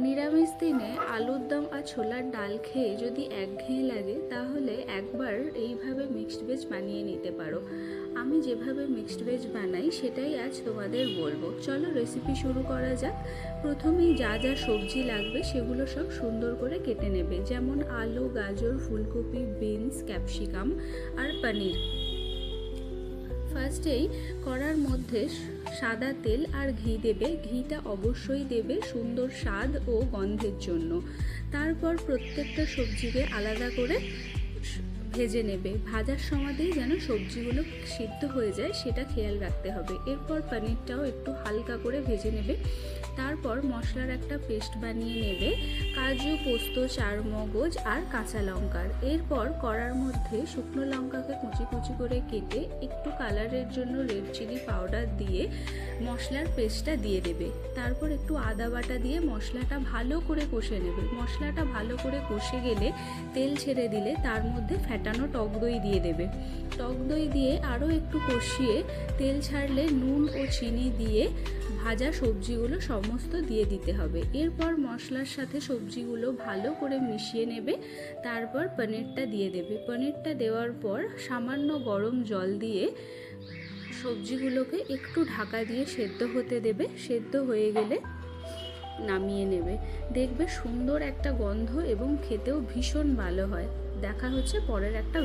নিরামিষ দিনে আলুর দম আর ছোলার ডাল খেয়ে যদি একঘেয়ে লাগে তাহলে একবার এইভাবে মিক্সড ভেজ বানিয়ে নিতে পারো। আমি যেভাবে মিক্সড ভেজ বানাই সেটাই আজ তোমাদের বলবো। চলো রেসিপি শুরু করা যাক। প্রথমেই যা যা সবজি লাগবে সেগুলো সব সুন্দর করে কেটে নেবে, যেমন আলু, গাজর, ফুলকপি, বিনস, ক্যাপসিকাম আর পনির। ফার্স্টেই কড়ার মধ্যে সাদা তেল আর ঘি দেবে। ঘিটা অবশ্যই দেবে সুন্দর স্বাদ ও গন্ধের জন্য। তারপর প্রত্যেকটা সবজিকে আলাদা করে ভেজে নেবে। ভাজার সময়তেই যেন সবজিগুলো সিদ্ধ হয়ে যায় সেটা খেয়াল রাখতে হবে। এরপর পনিরটাও একটু হালকা করে ভেজে নেবে। তারপর মশলার একটা পেস্ট বানিয়ে নেবে, কাজু, পোস্ত, চারমগজ আর কাঁচা লঙ্কার। এরপর কড়ার মধ্যে শুকনো লঙ্কাকে কুচি কুচি করে কেটে একটু কালারের জন্য রেড চিলি পাউডার দিয়ে মশলার পেস্টটা দিয়ে দেবে। তারপর একটু আদা বাটা দিয়ে মশলাটা ভালো করে কষে নেবে। মশলাটা ভালো করে কষে গেলে তেল ছেড়ে দিলে তার মধ্যে ফ্যাটানো টক দই দিয়ে দেবে। টক দই দিয়ে আরও একটু কষিয়ে তেল ছাড়লে নুন ও চিনি দিয়ে ভাজা সবজিগুলো সমস্ত দিয়ে দিতে হবে। এরপর মশলার সাথে সবজিগুলো ভালো করে মিশিয়ে নেবে। তারপর পনিরটা দিয়ে দেবে। পনিরটা দেওয়ার পর সামান্য গরম জল দিয়ে সবজিগুলোকে একটু ঢাকা দিয়ে সেদ্ধ হতে দেবে। সেদ্ধ হয়ে গেলে নামিয়ে নেবে। দেখবে সুন্দর একটা গন্ধ এবং খেতেও ভীষণ ভালো হয়। দেখা হচ্ছে পরের একটা